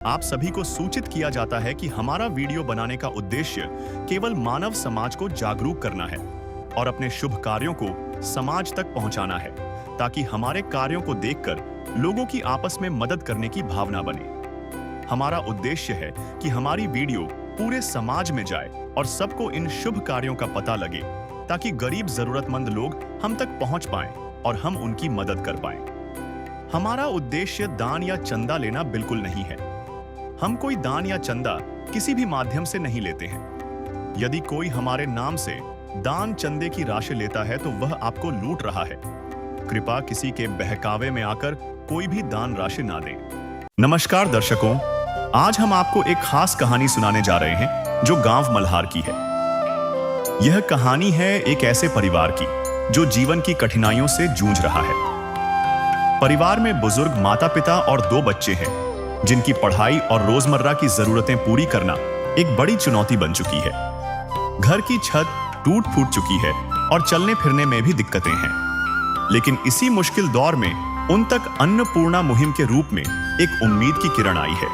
आप सभी को सूचित किया जाता है कि हमारा वीडियो बनाने का उद्देश्य केवल मानव समाज को जागरूक करना है और अपने शुभ कार्यों को समाज तक पहुंचाना है, ताकि हमारे कार्यों को देखकर लोगों की आपस में मदद करने की भावना बने। हमारा उद्देश्य है कि हमारी वीडियो पूरे समाज में जाए और सबको इन शुभ कार्यों का पता लगे, ताकि गरीब जरूरतमंद लोग हम तक पहुंच पाएं और हम उनकी मदद कर पाएं। हमारा उद्देश्य दान या चंदा लेना बिल्कुल नहीं है। हम कोई दान या चंदा किसी भी माध्यम से नहीं लेते हैं। यदि कोई हमारे नाम से दान चंदे की राशि लेता है तो वह आपको लूट रहा है। कृपया किसी के बहकावे में आकर कोई भी दान राशि ना दें। नमस्कार दर्शकों, आज हम आपको एक खास कहानी सुनाने जा रहे हैं जो गांव मल्हार की है। यह कहानी है एक ऐसे परिवार की जो जीवन की कठिनाइयों से जूझ रहा है। परिवार में बुजुर्ग माता पिता और 2 बच्चे हैं, जिनकी पढ़ाई और रोजमर्रा की जरूरतें पूरी करना एक बड़ी चुनौती बन चुकी है। घर की छत टूट फूट चुकी है और चलने फिरने में भी दिक्कतें हैं। लेकिन इसी मुश्किल दौर में उन तक अन्नपूर्णा मुहिम के रूप में एक उम्मीद की किरण आई है।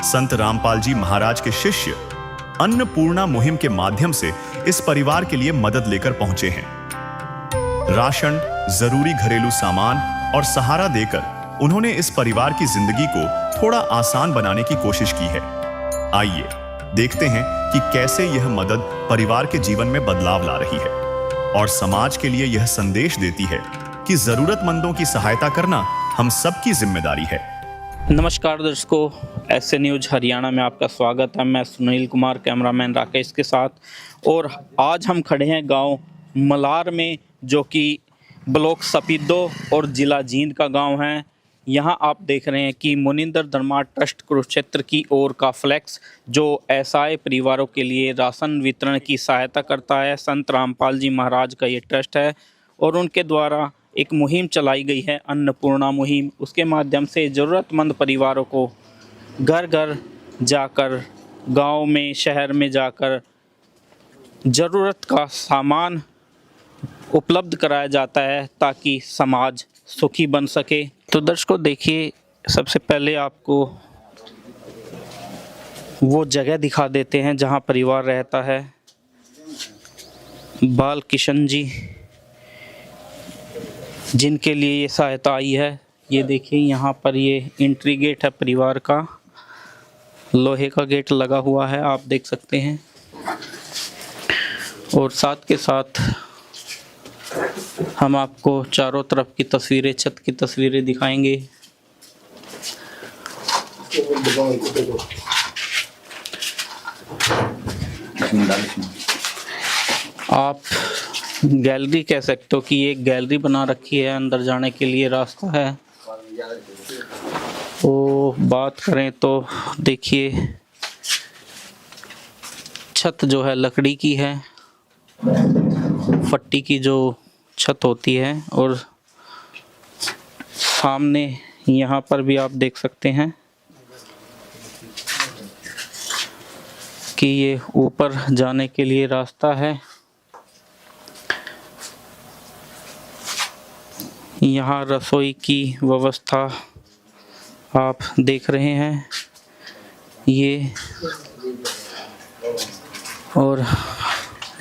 संत रामपाल जी महाराज के शिष्य अन्नपूर्णा मुहिम के माध्यम से इस परिवार के लिए मदद लेकर पहुंचे हैं। राशन, जरूरी घरेलू सामान और सहारा देकर उन्होंने इस परिवार की जिंदगी को थोड़ा आसान बनाने की कोशिश की है। आइए देखते हैं कि कैसे यह मदद परिवार के जीवन में बदलाव ला रही है और समाज के लिए यह संदेश देती है कि जरूरतमंदों की सहायता करना हम सबकी जिम्मेदारी है। नमस्कार दर्शकों, ऐसे न्यूज हरियाणा में आपका स्वागत है। मैं सुनील कुमार, कैमरामैन राकेश के साथ, और आज हम खड़े हैं गांव मल्हार में, जो कि ब्लॉक सपीदो और जिला जींद का गांव है। यहां आप देख रहे हैं कि मुनिंदर धर्मा ट्रस्ट कुरुक्षेत्र की ओर का फ्लैक्स, जो असहाय परिवारों के लिए राशन वितरण की सहायता करता है। संत रामपाल जी महाराज का ये ट्रस्ट है और उनके द्वारा एक मुहिम चलाई गई है, अन्नपूर्णा मुहिम। उसके माध्यम से ज़रूरतमंद परिवारों को घर घर जाकर, गांव में, शहर में जाकर ज़रूरत का सामान उपलब्ध कराया जाता है, ताकि समाज सुखी बन सके। तो दर्शकों देखिए, सबसे पहले आपको वो जगह दिखा देते हैं जहां परिवार रहता है। बाल किशन जी, जिनके लिए ये सहायता आई है, ये देखिए यहाँ पर ये एंट्री गेट है परिवार का, लोहे का गेट लगा हुआ है, आप देख सकते हैं। और साथ के साथ हम आपको चारों तरफ की तस्वीरें, छत की तस्वीरें दिखाएंगे। आप गैलरी कह सकते हो कि ये गैलरी बना रखी है, अंदर जाने के लिए रास्ता है। तो बात करें तो देखिए, छत जो है लकड़ी की है, फट्टी की जो छत होती है, और सामने यहाँ पर भी आप देख सकते हैं कि ये ऊपर जाने के लिए रास्ता है। यहाँ रसोई की व्यवस्था आप देख रहे हैं ये, और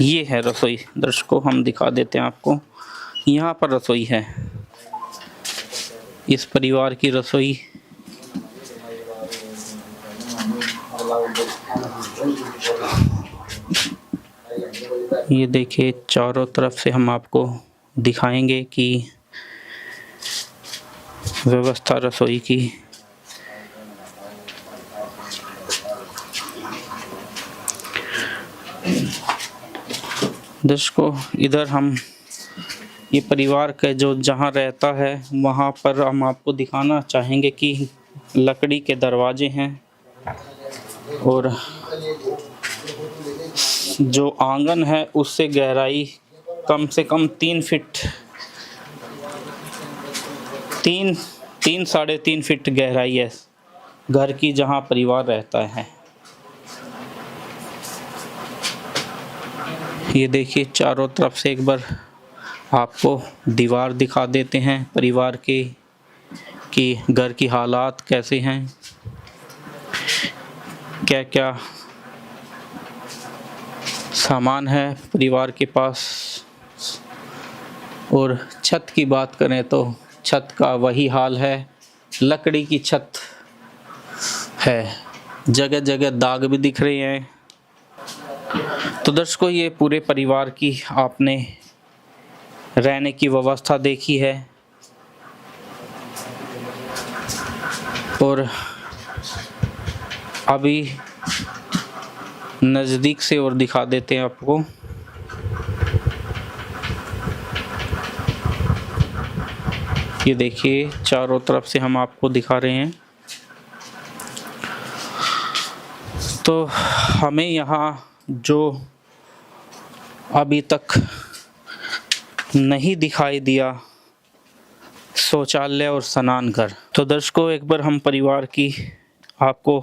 ये है रसोई। दर्शकों हम दिखा देते हैं आपको, यहाँ पर रसोई है, इस परिवार की रसोई। ये देखिए, चारों तरफ से हम आपको दिखाएंगे कि व्यवस्था रसोई की। दर्शकों इधर हम ये परिवार का जो जहाँ रहता है, वहाँ पर हम आपको दिखाना चाहेंगे कि लकड़ी के दरवाजे हैं, और जो आंगन है उससे गहराई कम से कम 3 फीट, 3 साढ़े 3 फीट गहराई है घर की, जहाँ परिवार रहता है। ये देखिए, चारों तरफ से एक बार आपको दीवार दिखा देते हैं परिवार के, कि घर की हालात कैसे हैं। क्या क्या सामान है परिवार के पास। और छत की बात करें तो छत का वही हाल है, लकड़ी की छत है, जगह जगह दाग भी दिख रहे हैं। तो दर्शकों, ये पूरे परिवार की आपने रहने की व्यवस्था देखी है और अभी नज़दीक से और दिखा देते हैं आपको। ये देखिए, चारों तरफ से हम आपको दिखा रहे हैं। तो हमें यहाँ जो अभी तक नहीं दिखाई दिया, शौचालय और स्नान घर। तो दर्शकों, एक बार हम परिवार की आपको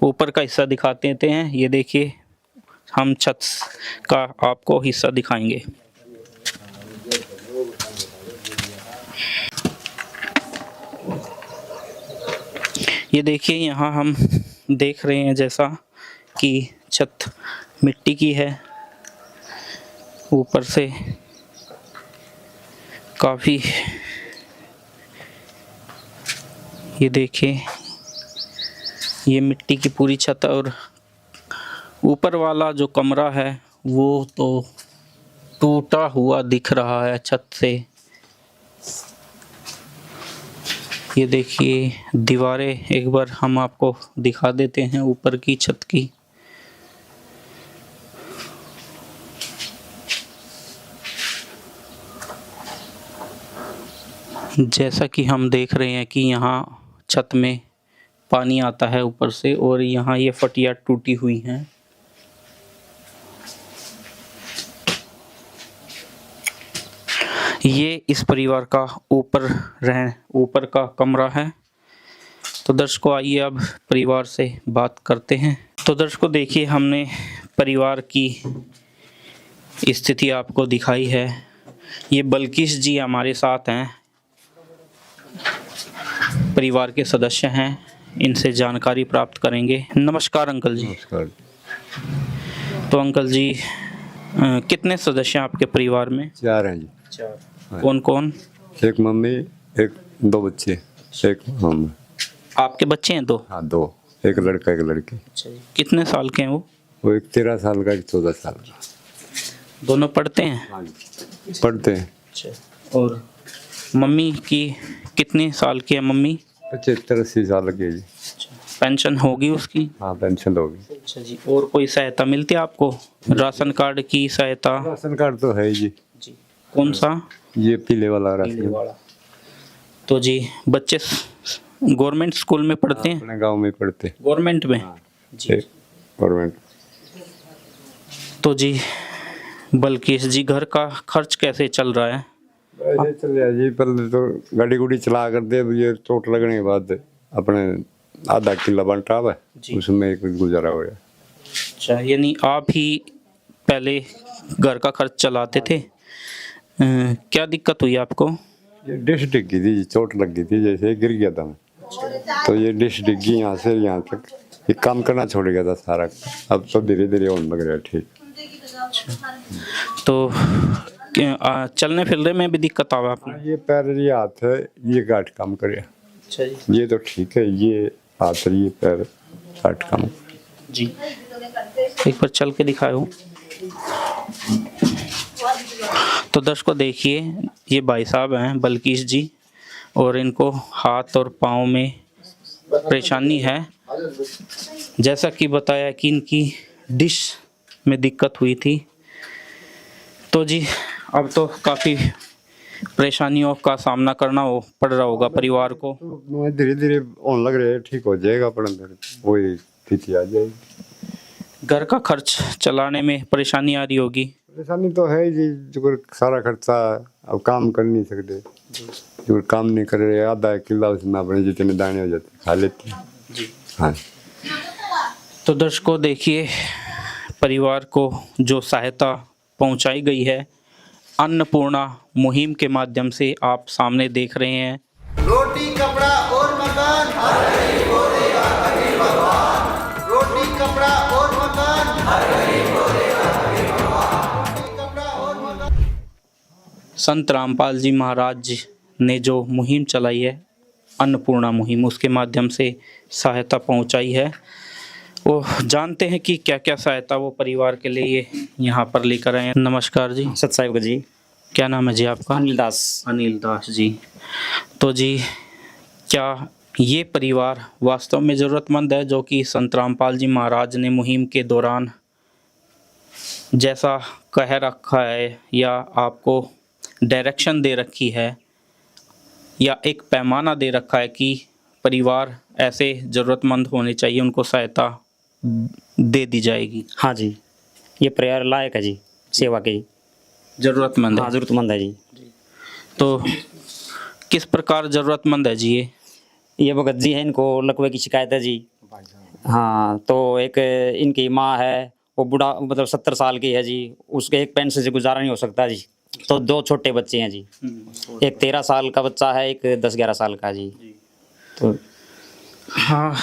ऊपर का हिस्सा दिखाते हैं। ये देखिए, हम छत का आपको हिस्सा दिखाएंगे। ये देखिए, यहाँ हम देख रहे हैं जैसा कि छत मिट्टी की है, ऊपर से काफ़ी, ये देखिए ये मिट्टी की पूरी छत, और ऊपर वाला जो कमरा है वो तो टूटा हुआ दिख रहा है छत से। ये देखिए दीवारें एक बार हम आपको दिखा देते हैं ऊपर की छत की। जैसा कि हम देख रहे हैं कि यहाँ छत में पानी आता है ऊपर से, और यहाँ ये फटिया टूटी हुई हैं। ये इस परिवार का ऊपर का कमरा है। तो दर्शकों, आइए अब परिवार से बात करते हैं। तो दर्शकों देखिए, हमने परिवार की स्थिति आपको दिखाई है। ये बल्किश जी हमारे साथ हैं, परिवार के सदस्य हैं, इनसे जानकारी प्राप्त करेंगे। नमस्कार अंकल जी। नमस्कार। तो अंकल जी, कितने सदस्य हैं आपके परिवार में? 4 हैं जी। 4। कौन कौन? एक मम्मी, एक 2 बच्चे, एक हम। आपके बच्चे हैं 2? हाँ 2, एक लड़का एक लड़की। अच्छा जी। कितने साल के हैं वो? वो एक 13 साल का, एक 14 साल का। दोनों पढ़ते हैं? हाँ जी, पढ़ते हैं। अच्छा। और मम्मी की कितने साल की है मम्मी? 75-80 साल की है जी। पेंशन होगी उसकी? हाँ पेंशन होगी। अच्छा जी। और कोई सहायता मिलती है आपको, राशन कार्ड की सहायता? राशन कार्ड तो है ही जी। कौन सा? ये पीले वाला पीले राशन। वाला। तो जी, बच्चे गवर्नमेंट स्कूल में पढ़ते हैं? अपने गांव में पढ़ते। गवर्नमेंट में? जी। गवर्नमेंट। तो जी बल्किश जी, घर का खर्च कैसे चल रहा है? ऐसे चल रहा है जी। पहले तो गाड़ी गुड़ी चला कर दे, ये चोट लगने के बाद अपने आधा किला बंटा हुआ है, उसमें एक गुजारा हो गया। अच्छा, यानी आप ही पहले घर का खर्च चलाते थे। क्या दिक्कत हुई आपको? ये डिश डिग गई थी, चोट लग गई थी, जैसे गिर गया था मैं। तो ये डिश डिग्गी यहाँ से यहाँ तक, ये काम करना छोड़ गया था सारा। अब तो धीरे धीरे होने लग रहा है ठीक। तो चलने फिरने में भी दिक्कत आवा आपको? ये पैर, ये हाथ है, ये गांठ काम करे। अच्छा जी। ये तो ठीक है, ये हाथ और ये पैर गांठ काम जी। एक बार चल के दिखाओ। तो दर्शकों देखिए, ये भाई साहब हैं बल्किश जी, और इनको हाथ और पाँव में परेशानी है। जैसा कि बताया कि इनकी डिश में दिक्कत हुई थी। तो जी, अब तो काफ़ी परेशानियों का सामना करना पड़ रहा होगा परिवार को। धीरे धीरे होने लग रहे, ठीक हो जाएगा, अपना वही स्थिति आ जाएगी। घर का खर्च चलाने में परेशानी आ रही होगी? परेशानी तो है जी, जो सारा खर्चा, अब काम कर नहीं सकते, जो काम नहीं कर रहे, आधा किला उसमें अपने जितने दाने हो जाते खा लेते हैं जी। हाँ। तो दर्शकों देखिए, परिवार को जो सहायता पहुंचाई गई है अन्नपूर्णा मुहिम के माध्यम से, आप सामने देख रहे हैं। रोटी कपड़ा और मकान, रोटी संत रामपाल जी महाराज ने जो मुहिम चलाई है, अन्नपूर्णा मुहिम, उसके माध्यम से सहायता पहुंचाई है, वो जानते हैं कि क्या क्या सहायता वो परिवार के लिए यहाँ पर लेकर आए हैं। नमस्कार जी। सत साहिब जी। क्या नाम है जी आपका? अनिल दास। अनिल दास जी। तो जी, क्या ये परिवार वास्तव में ज़रूरतमंद है, जो कि संत रामपाल जी महाराज ने मुहिम के दौरान जैसा कह रखा है या आपको डायरेक्शन दे रखी है या एक पैमाना दे रखा है कि परिवार ऐसे ज़रूरतमंद होने चाहिए, उनको सहायता दे दी जाएगी? हाँ जी, ये परिवार लायक है जी, सेवा की, ज़रूरतमंद है। हाँ ज़रूरतमंद है जी। तो किस प्रकार ज़रूरतमंद है जी ये भगत जी है, इनको लकवे की शिकायत है जी। हाँ, तो एक इनकी माँ है, वो बूढ़ा मतलब 70 साल की है जी, उसके एक पेंशन से गुजारा नहीं हो सकता जी। तो 2 छोटे बच्चे हैं जी, एक 13 साल का बच्चा है, एक 10-11 साल का जी। तो हाँ,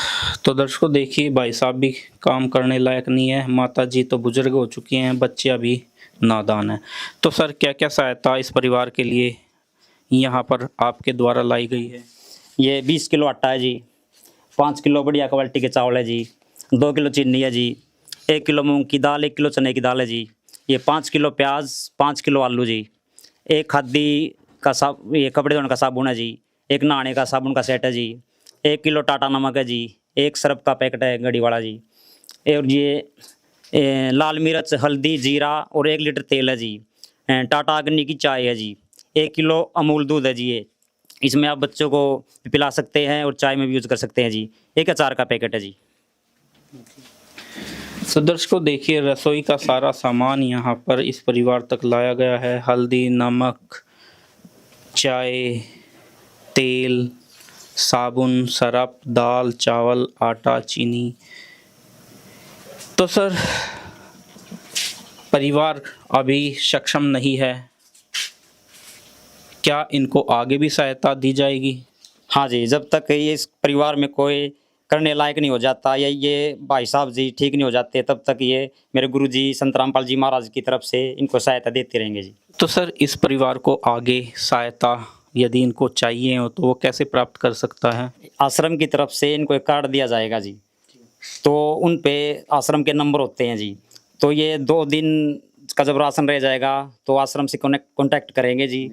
तो दर्शकों देखिए, भाई साहब भी काम करने लायक नहीं है, माता जी तो बुजुर्ग हो चुकी हैं, बच्चे अभी नादान हैं। तो सर, क्या क्या सहायता इस परिवार के लिए यहाँ पर आपके द्वारा लाई गई है? ये 20 किलो आटा है जी, 5 किलो बढ़िया क्वालिटी के चावल है जी, 2 किलो चीनी है जी, 1 किलो मूंग की दाल, 1 किलो चने की दाल है जी, ये 5 किलो प्याज, 5 किलो आलू जी, 1 खादी का ये कपड़े धोने का साबुन है जी, 1 नहाने का साबुन का सेट है जी, 1 किलो टाटा नमक है जी, 1 सरफ का पैकेट है गड़ी वाला जी, और ये लाल मिर्च, हल्दी, जीरा और 1 लीटर तेल है जी, टाटा अग्नि की चाय है जी, 1 किलो अमूल दूध है जी। ये इसमें आप बच्चों को पिला सकते हैं और चाय में भी यूज़ कर सकते हैं जी। 1 अचार का पैकेट है जी। तो दर्शकों देखिए, रसोई का सारा सामान यहाँ पर इस परिवार तक लाया गया है। हल्दी, नमक, चाय, तेल, साबुन, सरफ, दाल, चावल, आटा, चीनी। तो सर, परिवार अभी सक्षम नहीं है, क्या इनको आगे भी सहायता दी जाएगी? हाँ जी, जब तक ये इस परिवार में कोई करने लायक नहीं हो जाता या ये भाई साहब जी ठीक नहीं हो जाते, तब तक ये मेरे गुरु जी संत रामपाल जी महाराज की तरफ से इनको सहायता देते रहेंगे जी। तो सर, इस परिवार को आगे सहायता यदि इनको चाहिए हो तो वो कैसे प्राप्त कर सकता है? आश्रम की तरफ से इनको एक कार्ड दिया जाएगा जी, तो उन पे आश्रम के नंबर होते हैं जी। तो ये 2 दिन का जब राशन रह जाएगा तो आश्रम से कॉन्टैक्ट करेंगे जी।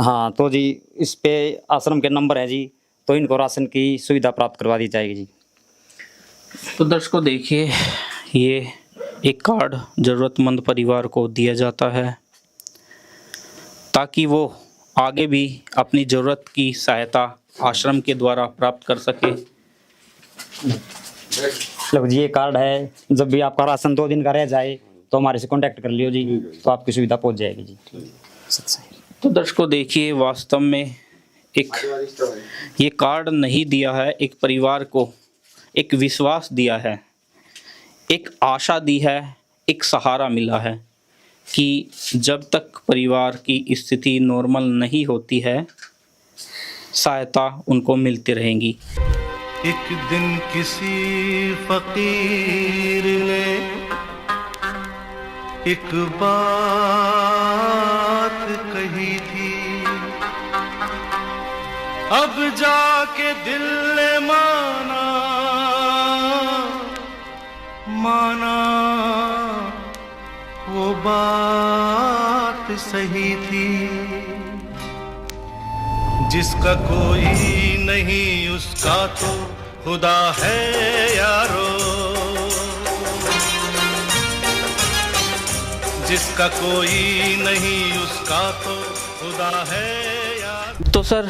हाँ, तो जी इस पे आश्रम के नंबर है जी, तो इनको राशन की सुविधा प्राप्त करवा दी जाएगी जी। तो दर्शकों देखिए, ये एक कार्ड ज़रूरतमंद परिवार को दिया जाता है ताकि वो आगे भी अपनी ज़रूरत की सहायता आश्रम के द्वारा प्राप्त कर सके। लो जी, ये कार्ड है, जब भी आपका राशन 2 दिन का रह जाए तो हमारे से कांटेक्ट कर लियो जी, तो आपकी सुविधा पहुंच जाएगी जी। तो दर्शकों देखिए, वास्तव में एक ये कार्ड नहीं दिया है, एक परिवार को एक विश्वास दिया है, एक आशा दी है, एक सहारा मिला है कि जब तक परिवार की स्थिति नॉर्मल नहीं होती है, सहायता उनको मिलती रहेगी। एक दिन किसी फकीर ने एक बात कही थी, अब जाके दिल ने माना वो बात सही थी। जिसका कोई नहीं उसका तो खुदा है यारो, जिसका कोई नहीं उसका तो खुदा है यारो। तो सर,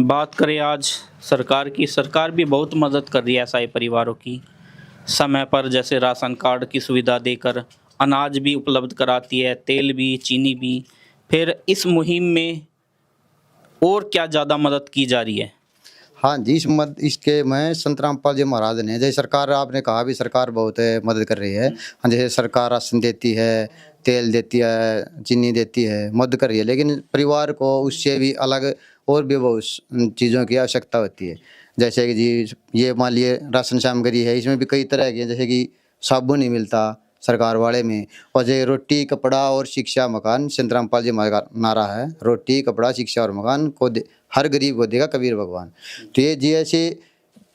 बात करें आज सरकार की, सरकार भी बहुत मदद कर रही है ऐसा परिवारों की, समय पर जैसे राशन कार्ड की सुविधा देकर अनाज भी उपलब्ध कराती है, तेल भी, चीनी भी। फिर इस मुहिम में और क्या ज़्यादा मदद की जा रही है? हाँ जी, इसके में संत रामपाल जी महाराज ने, जैसे सरकार आपने कहा भी सरकार बहुत मदद कर रही है। हाँ, जैसे सरकार राशन देती है, तेल देती है, चीनी देती है, मदद कर रही है, लेकिन परिवार को उससे भी अलग और भी बहुत चीज़ों की आवश्यकता होती है। जैसे कि जी ये मान लिए राशन सामग्री है, इसमें भी कई तरह की है, जैसे कि साबुन नहीं मिलता, सरकार वाले में। और जो रोटी कपड़ा और शिक्षा मकान संतरामपाल जी महाराज का नारा है, रोटी कपड़ा शिक्षा और मकान को हर गरीब को देगा कबीर भगवान। तो ये जी ऐसे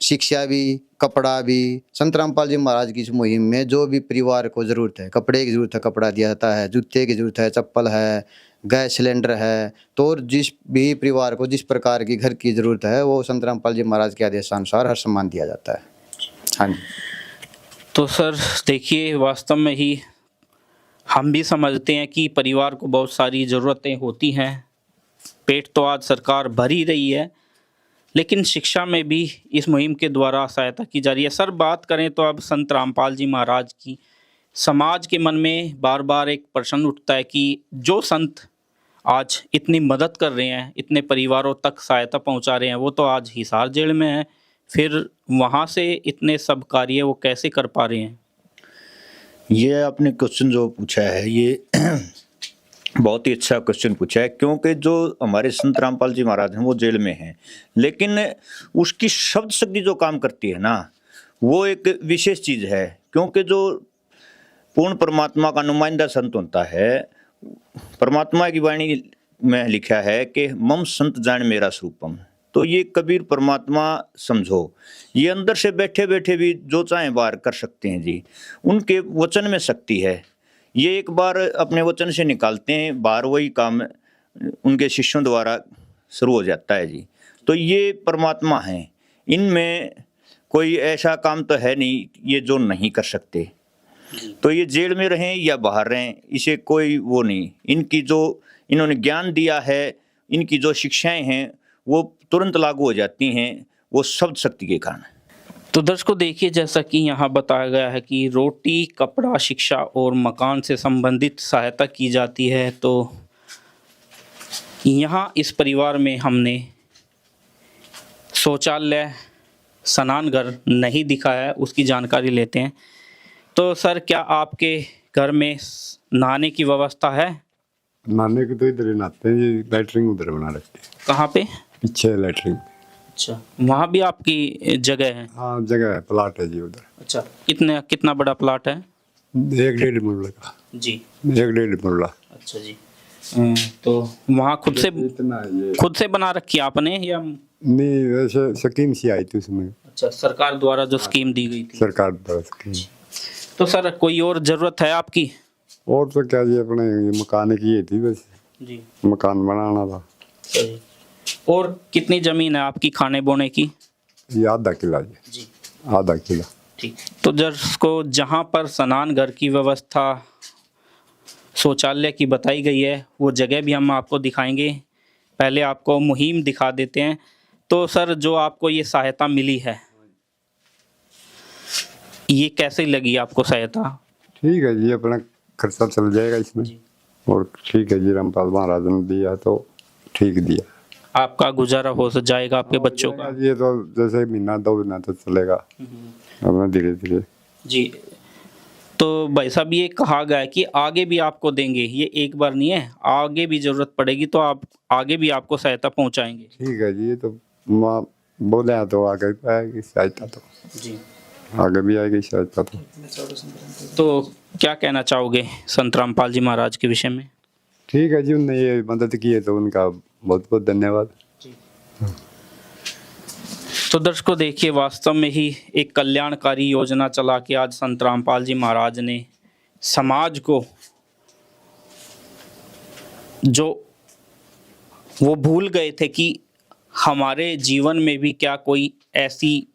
शिक्षा भी कपड़ा भी संतरामपाल जी महाराज की इस मुहिम में जो भी परिवार को ज़रूरत है, कपड़े की ज़रूरत है कपड़ा दिया जाता है, जूते की ज़रूरत है चप्पल है, गैस सिलेंडर है, तो और जिस भी परिवार को जिस प्रकार की घर की ज़रूरत है वो संतरामपाल जी महाराज के आदेशानुसार हर सम्मान दिया जाता है। हाँ जी। तो सर देखिए, वास्तव में ही हम भी समझते हैं कि परिवार को बहुत सारी ज़रूरतें होती हैं, पेट तो आज सरकार भर ही रही है, लेकिन शिक्षा में भी इस मुहिम के द्वारा सहायता की जा रही है। सर बात करें तो अब संत रामपाल जी महाराज की, समाज के मन में बार बार एक प्रश्न उठता है कि जो संत आज इतनी मदद कर रहे हैं, इतने परिवारों तक सहायता पहुंचा रहे हैं, वो तो आज हिसार जेल में है, फिर वहाँ से इतने सब कार्य वो कैसे कर पा रहे हैं? ये आपने क्वेश्चन जो पूछा है ये बहुत ही अच्छा क्वेश्चन पूछा है, क्योंकि जो हमारे संत रामपाल जी महाराज हैं वो जेल में हैं, लेकिन उसकी शब्द शक्ति जो काम करती है ना, वो एक विशेष चीज़ है। क्योंकि जो पूर्ण परमात्मा का नुमाइंदा संत होता है, परमात्मा की वाणी में लिखा है कि मम संत जान मेरा स्वरूपम। तो ये कबीर परमात्मा समझो, ये अंदर से बैठे बैठे भी जो चाहे बाहर कर सकते हैं जी। उनके वचन में शक्ति है, ये एक बार अपने वचन से निकालते हैं बाहर, वही काम उनके शिष्यों द्वारा शुरू हो जाता है जी। तो ये परमात्मा हैं, इनमें कोई ऐसा काम तो है नहीं ये जो नहीं कर सकते। तो ये जेल में रहें या बाहर रहें, इसे कोई वो नहीं, इनकी जो इन्होंने ज्ञान दिया है, इनकी जो शिक्षाएं हैं वो तुरंत लागू हो जाती हैं, वो शब्द शक्ति के कारण। तो दर्शकों देखिए, जैसा कि यहाँ बताया गया है कि रोटी कपड़ा शिक्षा और मकान से संबंधित सहायता की जाती है, तो यहाँ इस परिवार में हमने शौचालय स्नान घर नहीं दिखाया है, उसकी जानकारी लेते हैं। तो सर क्या आपके घर में नहाने की व्यवस्था है? नहाने की तो इधर ही नहाते हैं, ये लैटरिन उधर बना रखी है कहाँ पे? पीछे लैटरिन। अच्छा, वहाँ भी आपकी जगह है? हाँ जगह है, प्लाट है जी उधर। अच्छा, कितना बड़ा प्लाट है? 1-1.5 मरला का जी। 1-1.5 मरला। अच्छा जी। तो वहाँ खुद से इतना ये बना रखी है आपने या? नहीं, वैसे स्कीम सी आई थी उसमें, अच्छा, सरकार द्वारा जो स्कीम दी गई थी। सरकार द्वारा स्कीम। तो सर कोई और ज़रूरत है आपकी? और तो क्या जी, अपने ये मकान की ये थी बस, जी। मकान बनाना था। सही। और कितनी ज़मीन है आपकी खाने बोने की? ये आधा किला जी। आधा किला। ठीक। तो को जहाँ पर स्नान घर की व्यवस्था शौचालय की बताई गई है, वो जगह भी हम आपको दिखाएंगे। पहले आपको मुहिम दिखा देते हैं। तो सर जो आपको ये सहायता मिली है, ये कैसे लगी आपको सहायता? ठीक है जी, अपना खर्चा चल जाएगा इसमें। और ठीक है जी, रामपाल महाराज ने दिया तो ठीक दिया, आपका गुजारा हो जाएगा आपके बच्चों का? ये तो जैसे महीना 2 महीना तो चलेगा अपना धीरे धीरे जी। तो भाई साहब ये कहा गया है कि आगे भी आपको देंगे, ये एक बार नहीं है, आगे भी ज़रूरत पड़ेगी तो आप आगे भी आपको सहायता पहुंचाएंगे। ठीक है जी, ये तो माँ बोले तो आगे आएगी सहायता, तो जी आगे भी आएगी सहायता। तो क्या कहना चाहोगे संत रामपाल जी महाराज के विषय में? ठीक है जी, उनने ये मदद की है तो उनका बहुत बहुत धन्यवाद। तो दर्शकों देखिए, वास्तव में ही एक कल्याणकारी योजना चला के आज संत रामपाल जी महाराज ने समाज को, जो वो भूल गए थे कि हमारे जीवन में भी क्या कोई ऐसी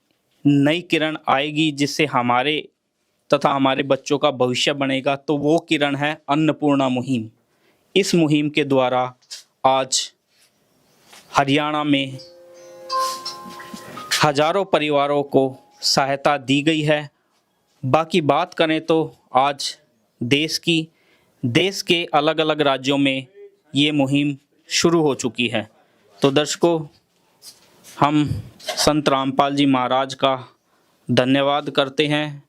नई किरण आएगी जिससे हमारे तथा हमारे बच्चों का भविष्य बनेगा, तो वो किरण है अन्नपूर्णा मुहिम। इस मुहिम के द्वारा आज हरियाणा में हजारों परिवारों को सहायता दी गई है। बाकी बात करें तो आज देश के अलग अलग राज्यों में ये मुहिम शुरू हो चुकी है। तो दर्शकों, हम संत रामपाल जी महाराज का धन्यवाद करते हैं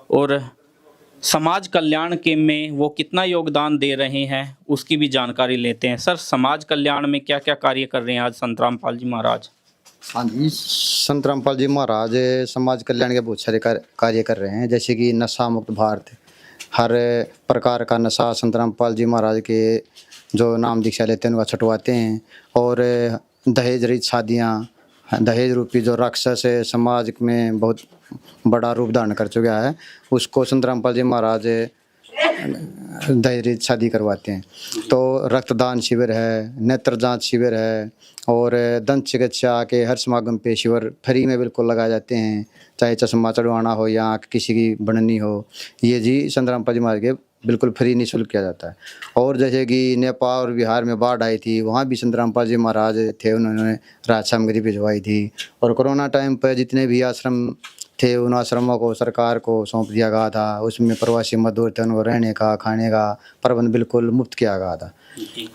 और समाज कल्याण के में वो कितना योगदान दे रहे हैं उसकी भी जानकारी लेते हैं। सर, समाज कल्याण में क्या क्या कार्य कर रहे हैं आज संत रामपाल जी महाराज? हाँ जी, संत रामपाल जी महाराज समाज कल्याण के बहुत सारे कार्य कर रहे हैं, जैसे कि नशा मुक्त भारत, हर प्रकार का नशा संत रामपाल जी महाराज के जो नाम दीक्षा लेते हैं उनका छुटवाते हैं। और दहेज रहित शादियाँ, दहेज रूपी जो राक्षस है समाज में बहुत बड़ा रूप धारण कर चुका है, उसको संत रामपाल जी महाराज दहेज रहित शादी करवाते हैं। तो रक्तदान शिविर है, नेत्र जांच शिविर है और दंत चिकित्सा के हर समागम पे शिविर फ्री में बिल्कुल लगाए जाते हैं, चाहे चश्मा चढ़वाना हो या आँख किसी की बननी हो, ये जी संत रामपाल जी महाराज के बिल्कुल फ्री निःशुल्क किया जाता है। और जैसे कि नेपाल और बिहार में बाढ़ आई थी, वहाँ भी संत रामपाल जी महाराज थे, उन्होंने राहत सामग्री भिजवाई थी। और कोरोना टाइम पर जितने भी आश्रम थे उन आश्रमों को सरकार को सौंप दिया गया था, उसमें प्रवासी मजदूर थे, उनको रहने का खाने का प्रबंध बिल्कुल मुफ्त किया गया था।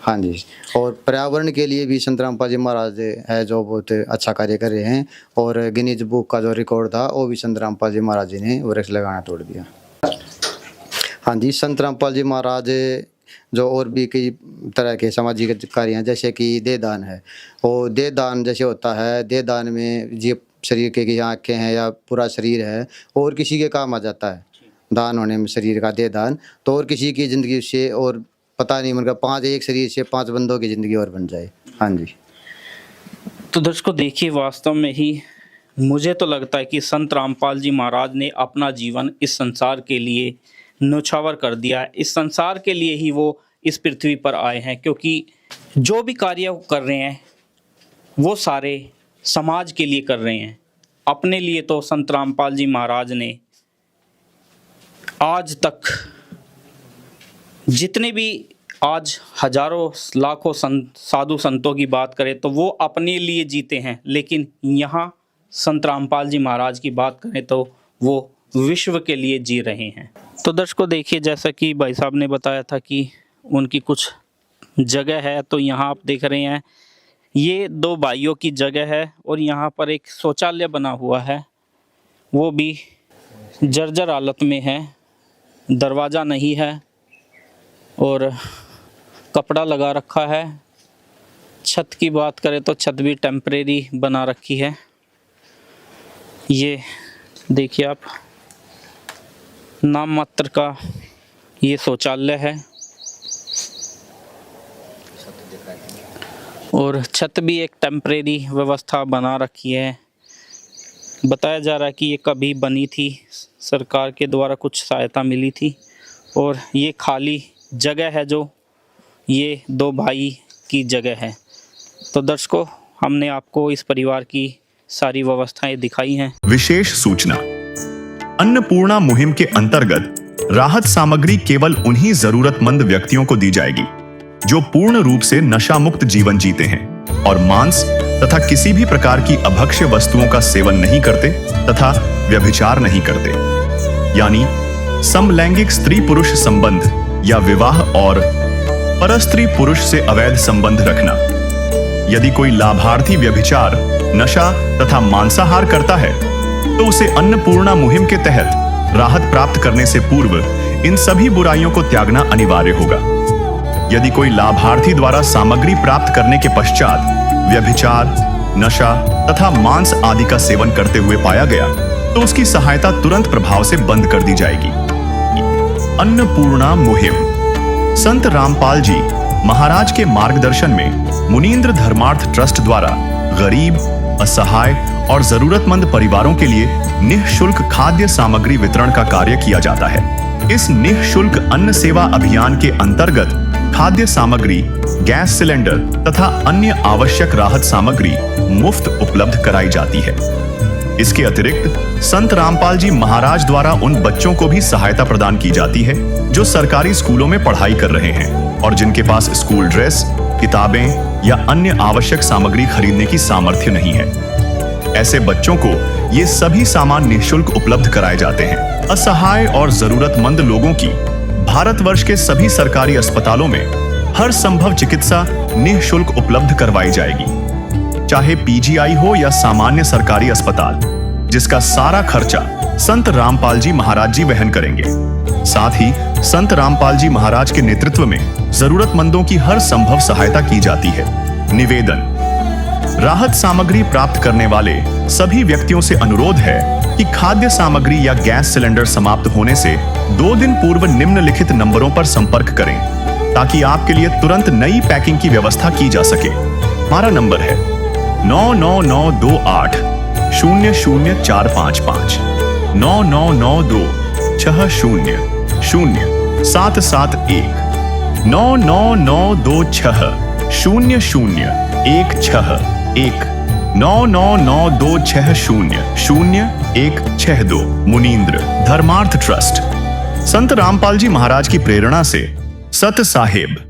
हाँ जी। और पर्यावरण के लिए भी संत रामपाल जी महाराज है जो बहुत अच्छा कार्य कर रहे हैं। और गिनीज बुक का जो रिकॉर्ड था वो भी संत रामपाल जी महाराज जी ने वृक्ष लगाना तोड़ दिया। हाँ जी, संत रामपाल जी महाराज जो और भी कई तरह के सामाजिक कार्य हैं, जैसे कि देहदान है। और देहदान जैसे होता है, देहदान में ये शरीर के आँखें हैं या पूरा शरीर है और किसी के काम आ जाता है दान होने में, शरीर का देहदान। तो और किसी की ज़िंदगी से और पता नहीं मतलब एक शरीर से 5 बंदों की ज़िंदगी और बन जाए। हाँ जी। तो दर्शकों देखिए, वास्तव में ही मुझे तो लगता है कि संत रामपाल जी महाराज ने अपना जीवन इस संसार के लिए न्योछावर कर दिया है। इस संसार के लिए ही वो इस पृथ्वी पर आए हैं, क्योंकि जो भी कार्य वो कर रहे हैं वो सारे समाज के लिए कर रहे हैं। अपने लिए तो संत रामपाल जी महाराज ने आज तक जितने भी आज हजारों लाखों साधु संतों की बात करें तो वो अपने लिए जीते हैं, लेकिन यहाँ संत रामपाल जी महाराज की बात करें तो वो विश्व के लिए जी रहे हैं। तो दर्शकों देखिए, जैसा कि भाई साहब ने बताया था कि उनकी कुछ जगह है, तो यहाँ आप देख रहे हैं ये 2 भाइयों की जगह है और यहाँ पर एक शौचालय बना हुआ है, वो भी जर्जर हालत में है, दरवाज़ा नहीं है और कपड़ा लगा रखा है। छत की बात करें तो छत भी टेम्परेरी बना रखी है। ये देखिए आप, नाम मात्र का ये शौचालय है और छत भी एक टेम्परेरी व्यवस्था बना रखी है। बताया जा रहा है कि ये कभी बनी थी, सरकार के द्वारा कुछ सहायता मिली थी और ये खाली जगह है जो ये 2 भाई की जगह है। तो दर्शकों, हमने आपको इस परिवार की सारी व्यवस्थाएं दिखाई हैं। विशेष सूचना, अन्नपूर्णा मुहिम के अंतर्गत राहत सामग्री केवल उन्हीं जरूरतमंद व्यक्तियों को दी जाएगी जो पूर्ण रूप से नशा मुक्त जीवन जीते हैं और मांस तथा किसी भी प्रकार की अभक्ष्य वस्तुओं का सेवन नहीं करते तथा व्यभिचार नहीं करते, यानी समलैंगिक स्त्री पुरुष संबंध या विवाह और परस्त्री पुरुष से अवैध संबंध रखना। यदि कोई लाभार्थी व्यभिचार, नशा तथा मांसाहार करता है तो उसे अन्नपूर्णा मुहिम के तहत राहत प्राप्त करने से पूर्व इन सभी बुराइयों को त्यागना अनिवार्य होगा। यदि कोई लाभार्थी द्वारा सामग्री प्राप्त करने के पश्चात व्यभिचार, नशा तथा मांस आदि का सेवन करते हुए पाया गया तो उसकी सहायता तुरंत प्रभाव से बंद कर दी जाएगी। अन्नपूर्णा मुहिम संत रामपाल जी महाराज के मार्गदर्शन में मुनींद्र धर्मार्थ ट्रस्ट द्वारा गरीब, असहाय और जरूरतमंद परिवारों के लिए निःशुल्क खाद्य सामग्री वितरण का कार्य किया जाता है। इस निःशुल्क अन्न सेवा अभियान के अंतर्गत खाद्य सामग्री, गैस सिलेंडर तथा अन्य आवश्यक राहत सामग्री मुफ्त उपलब्ध कराई जाती है। इसके अतिरिक्त संत रामपाल जी महाराज द्वारा उन बच्चों को भी सहायता प्रदान की जाती है जो सरकारी स्कूलों में पढ़ाई कर रहे हैं और जिनके पास स्कूल ड्रेस, किताबें या अन्य आवश्यक सामग्री खरीदने की सामर्थ्य नहीं है। ऐसे बच्चों को ये सभी सामान निःशुल्क उपलब्ध कराए जाते हैं। असहाय और जरूरतमंद लोगों की भारतवर्ष के सभी सरकारी अस्पतालों में हर संभव चिकित्सा निःशुल्क उपलब्ध करवाई जाएगी, चाहे पीजीआई हो या सामान्य सरकारी अस्पताल, जिसका सारा खर्चा संत रामपाल जी महाराज जी वहन करेंगे। साथ ही संत रामपाल जी महाराज के नेतृत्व में जरूरतमंदों की हर संभव सहायता की जाती है। निवेदन, राहत सामग्री प्राप्त करने वाले सभी व्यक्तियों से अनुरोध है कि खाद्य सामग्री या गैस सिलेंडर समाप्त होने से 2 दिन पूर्व निम्नलिखित नंबरों पर संपर्क करें ताकि आपके लिए तुरंत नई पैकिंग की व्यवस्था की जा सके। हमारा नंबर है 99928 00455 9992 60 0771 99926 0016 99926000162 मुनींद्र धर्मार्थ ट्रस्ट। संत रामपाल जी महाराज की प्रेरणा से सत साहिब